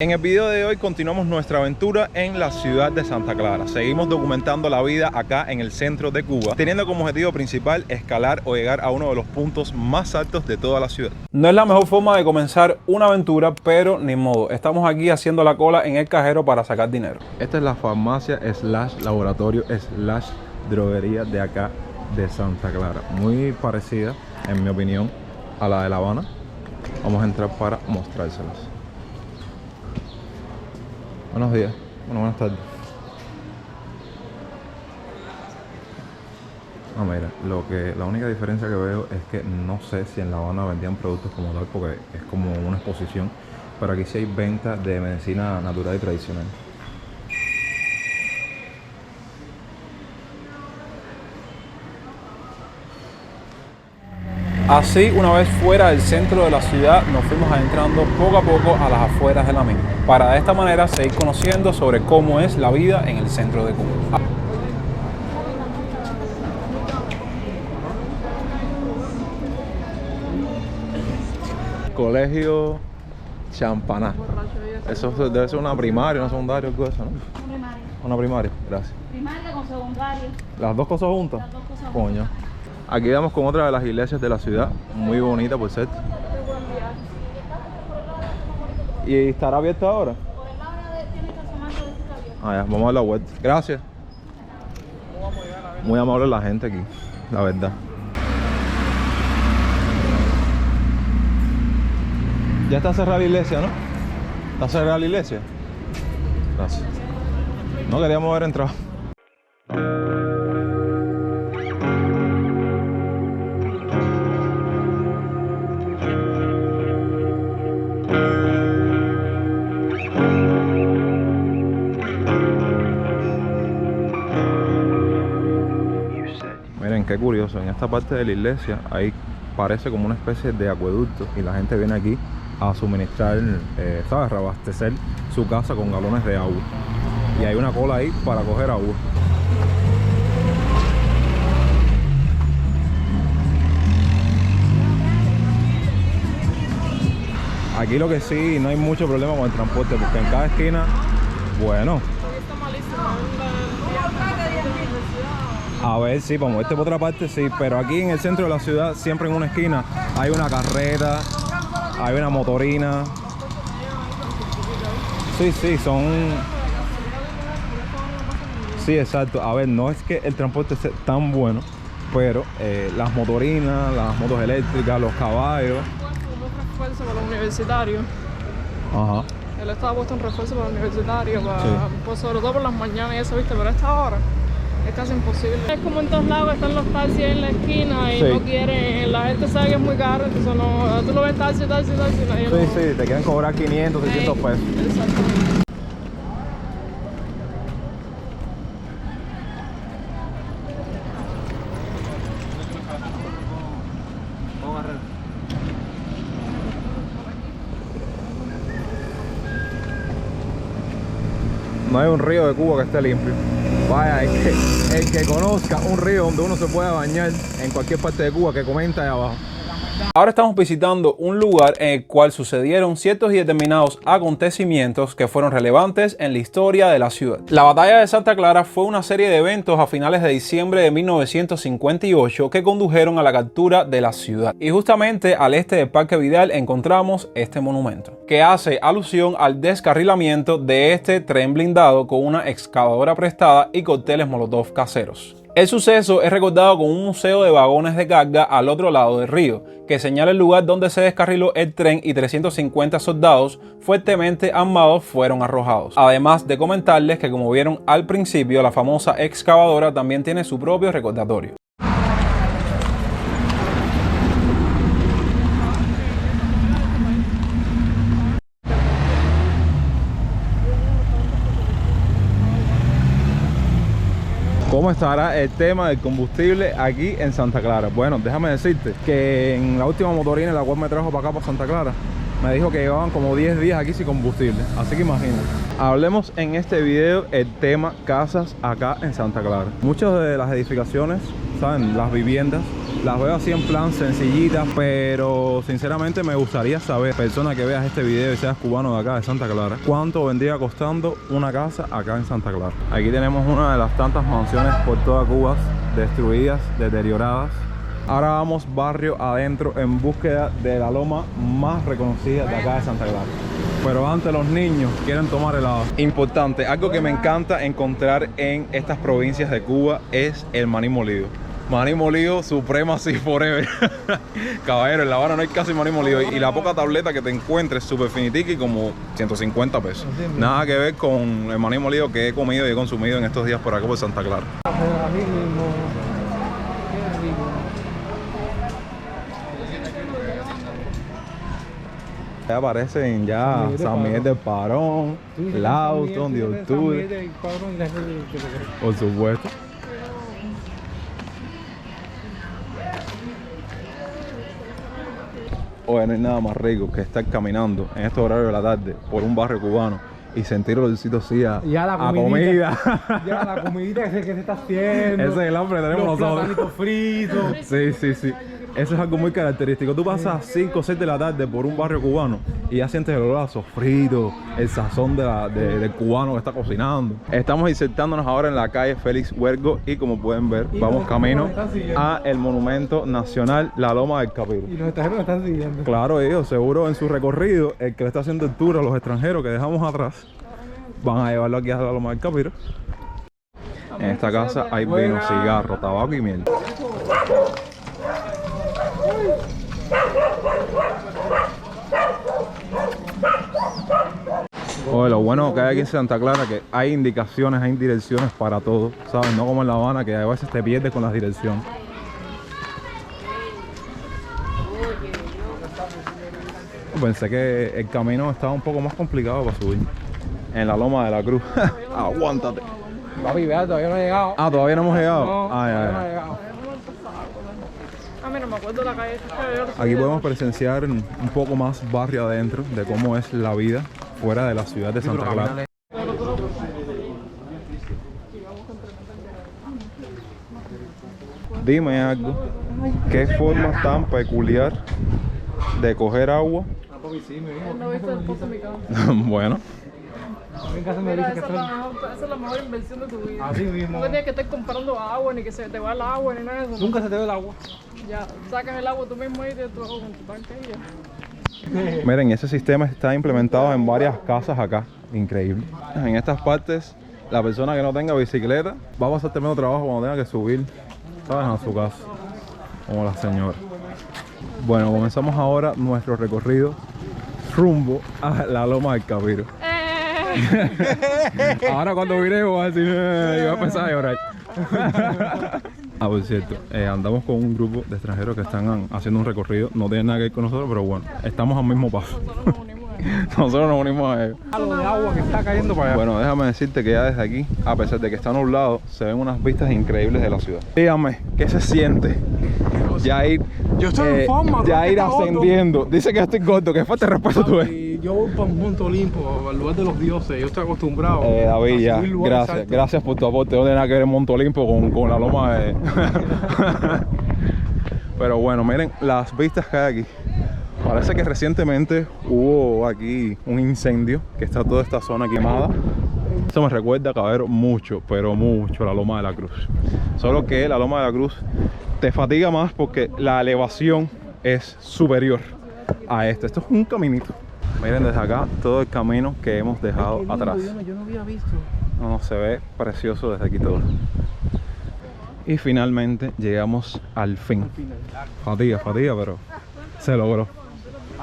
En el video de hoy continuamos nuestra aventura en la ciudad de Santa Clara. Seguimos documentando la vida acá en el centro de Cuba, teniendo como objetivo principal escalar o llegar a uno de los puntos más altos de toda la ciudad. No es la mejor forma de comenzar una aventura, pero ni modo. Estamos aquí haciendo la cola en el cajero para sacar dinero. Esta es la farmacia / laboratorio / droguería de acá de Santa Clara. Muy parecida, en mi opinión, a la de La Habana. Vamos a entrar para mostrárselas. Buenos días. Bueno, buenas tardes. Mira, la única diferencia que veo es que no sé si en La Habana vendían productos como tal, porque es como una exposición, pero aquí sí hay venta de medicina natural y tradicional. Así, una vez fuera del centro de la ciudad, nos fuimos adentrando poco a poco a las afueras de la misma, para de esta manera seguir conociendo sobre cómo es la vida en el centro de Cuba. Colegio Champaná. Eso debe ser una primaria, una secundaria, algo de eso, ¿no? Una primaria. Una primaria, gracias. Primaria con secundaria. ¿Las dos cosas juntas? Las dos cosas juntas. Coño. Aquí vamos con otra de las iglesias de la ciudad, muy bonita por cierto. ¿Y estará abierta ahora? Por el lado tiene que asomarse de esta abierta. Ya, vamos a dar la vuelta. Gracias. Muy amable la gente aquí, la verdad. Ya está cerrada la iglesia, ¿no? ¿Está cerrada la iglesia? Gracias. No queríamos haber entrado. Miren qué curioso, en esta parte de la iglesia ahí parece como una especie de acueducto y la gente viene aquí a suministrar, ¿sabes? Reabastecer su casa con galones de agua. Y hay una cola ahí para coger agua. Aquí lo que sí, no hay mucho problema con el transporte, porque en cada esquina, bueno. A ver, sí, para moverte por otra parte, sí, pero aquí en el centro de la ciudad, siempre en una esquina, hay una carreta, hay una motorina. Sí, son... Sí, exacto. A ver, no es que el transporte sea tan bueno, pero las motorinas, las motos eléctricas, los caballos... Un refuerzo para los universitarios. Ajá. Él estaba puesto un refuerzo para los universitarios, para, sí. Pues sobre todo por las mañanas y eso, ¿viste? Pero a esta hora es casi imposible. Es como en todos lados, están los taxis en la esquina y sí. No quieren, la gente sabe que es muy caro, entonces no, tú lo ves taxi, nadie sí, no... Sí, te quieren cobrar 500, 600 pesos. Exactamente. No hay un río de Cuba que esté limpio. Vaya, el que conozca un río donde uno se pueda bañar en cualquier parte de Cuba, que comenta ahí abajo. Ahora estamos visitando un lugar en el cual sucedieron ciertos y determinados acontecimientos que fueron relevantes en la historia de la ciudad. La batalla de Santa Clara fue una serie de eventos a finales de diciembre de 1958 que condujeron a la captura de la ciudad. Y justamente al este del Parque Vidal encontramos este monumento, que hace alusión al descarrilamiento de este tren blindado con una excavadora prestada y cócteles molotov caseros. El suceso es recordado con un museo de vagones de carga al otro lado del río, que señala el lugar donde se descarriló el tren y 350 soldados fuertemente armados fueron arrojados. Además de comentarles que, como vieron al principio, la famosa excavadora también tiene su propio recordatorio. ¿Cómo estará el tema del combustible aquí en Santa Clara? Bueno, déjame decirte que en la última motorina, la cual me trajo para acá, para Santa Clara, me dijo que llevaban como 10 días aquí sin combustible. Así que imagínate. Hablemos en este video el tema casas acá en Santa Clara. Muchas de las edificaciones, ¿saben? Las viviendas Las veo así en plan sencillitas, pero sinceramente me gustaría saber, persona que veas este video y seas cubano de acá de Santa Clara, cuánto vendría costando una casa acá en Santa Clara. Aquí tenemos una de las tantas mansiones por toda Cuba, destruidas, deterioradas. Ahora vamos barrio adentro en búsqueda de la loma más reconocida de acá de Santa Clara. Pero antes los niños quieren tomar helado. Importante, algo que me encanta encontrar en estas provincias de Cuba es el maní molido. Maní molido, supremacy forever. Caballero, en La Habana no hay casi maní molido. Y la poca tableta que te encuentres, súper finitica y como 150 pesos. Nada que ver con el maní molido que he comido y he consumido en estos días por acá por Santa Clara. Ya aparecen ya San Miguel del Parón, Lauton, de Octubre. Por supuesto. Oye, no hay nada más rico que estar caminando en estos horarios de la tarde por un barrio cubano y sentir el olorcito así a comida. Ya la comidita que se está haciendo. Ese es el hambre que tenemos nosotros. Los platanitos fritos. Sí. Eso es algo muy característico. Tú pasas 5 o 6 de la tarde por un barrio cubano y ya sientes el olor a sofrito, el sazón del cubano que está cocinando. Estamos insertándonos ahora en la calle Félix Huergo y como pueden ver, vamos camino a el Monumento Nacional La Loma del Capiro. Y los extranjeros están siguiendo. Claro, ellos seguro en su recorrido, el que le está haciendo el tour a los extranjeros que dejamos atrás, van a llevarlo aquí a La Loma del Capiro. En esta casa hay vino, cigarro, tabaco y miel. Oye, lo bueno que hay aquí en Santa Clara es que hay indicaciones, hay direcciones para todo, ¿sabes? No como en La Habana, que a veces te pierdes con las direcciones. Pensé que el camino estaba un poco más complicado para subir. En la Loma de la Cruz. Aguántate. Papi, vea, todavía no he llegado. Ah, ¿todavía no hemos llegado? No, Ay. A mí no me acuerdo la calle. Aquí podemos presenciar un poco más barrio adentro de cómo es la vida fuera de la ciudad de Santa Clara. Dime algo, ¿qué forma tan peculiar de coger agua? Papi, sí, me dijo. No viste el pozo de mi casa. Bueno, En casa me Mira, dice que esa es la mejor inversión de tu vida. así mismo. No tienes que estar comprando agua, ni que se te va el agua, ni nada de eso. Nunca se te ve el agua. Ya, sacas el agua tú mismo y tienes tu agua con tu tanque y ya. miren, ese sistema está implementado en varias casas acá. Increíble. En estas partes, la persona que no tenga bicicleta va a pasar tremendo trabajo cuando tenga que subir, ¿sabes?, a su casa. Como la señora. Bueno, comenzamos ahora nuestro recorrido rumbo a la Loma del Capiro. Ahora cuando viremos voy a decir, iba a pensar a llorar. Por cierto, andamos con un grupo de extranjeros que están haciendo un recorrido. No tienen nada que ver con nosotros, pero bueno, estamos al mismo paso. Nosotros nos unimos a ellos. Algo de agua que está cayendo para allá. Bueno, déjame decirte que ya desde aquí, a pesar de que está nublado, se ven unas vistas increíbles de la ciudad. Dígame, ¿qué se siente? Ya ir, Yo estoy en forma, ya tú ir estás gordo. ascendiendo. Dice que yo estoy gordo, que falta de respeto tú ves. Y yo voy para un punto Olimpo, al lugar de los dioses. Yo estoy acostumbrado. David, a ya, subir lugares gracias, altos. gracias por tu aporte. No tiene nada que ver Monte Olimpo con la loma de... Pero bueno, miren las vistas que hay aquí. Parece que recientemente hubo aquí un incendio, que está toda esta zona quemada. Eso me recuerda, caballero, mucho, pero mucho la Loma de la Cruz. Solo que la Loma de la Cruz te fatiga más porque la elevación es superior a esta. Esto es un caminito. Miren desde acá todo el camino que hemos dejado atrás. Yo no había visto. No, se ve precioso desde aquí todo. Y finalmente llegamos al fin. Fatiga, pero se logró.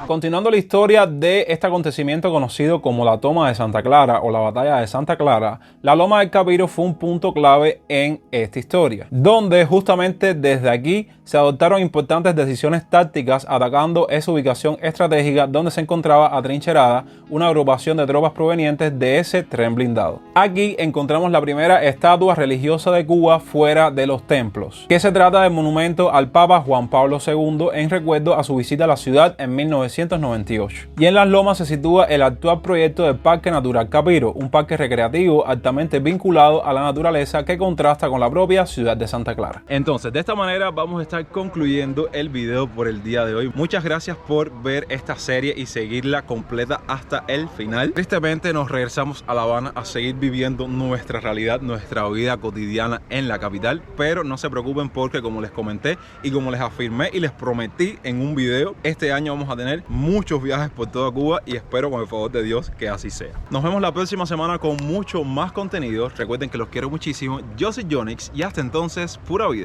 Continuando la historia de este acontecimiento conocido como la toma de Santa Clara o la batalla de Santa Clara, la Loma del Capiro fue un punto clave en esta historia, donde justamente desde aquí se adoptaron importantes decisiones tácticas atacando esa ubicación estratégica donde se encontraba atrincherada una agrupación de tropas provenientes de ese tren blindado. Aquí encontramos la primera estatua religiosa de Cuba fuera de los templos, que se trata del monumento al Papa Juan Pablo II en recuerdo a su visita a la ciudad en 1900 1998. Y en Las Lomas se sitúa el actual proyecto del Parque Natural Capiro, un parque recreativo altamente vinculado a la naturaleza que contrasta con la propia ciudad de Santa Clara. Entonces, de esta manera vamos a estar concluyendo el video por el día de hoy. Muchas gracias por ver esta serie y seguirla completa hasta el final. Tristemente nos regresamos a La Habana a seguir viviendo nuestra realidad, nuestra vida cotidiana en la capital, pero no se preocupen porque, como les comenté y como les afirmé y les prometí en un video, este año vamos a tener muchos viajes por toda Cuba y espero con el favor de Dios que así sea. Nos vemos la próxima semana con mucho más contenido. Recuerden que los quiero muchísimo. Yo soy Jonix y hasta entonces, pura vida.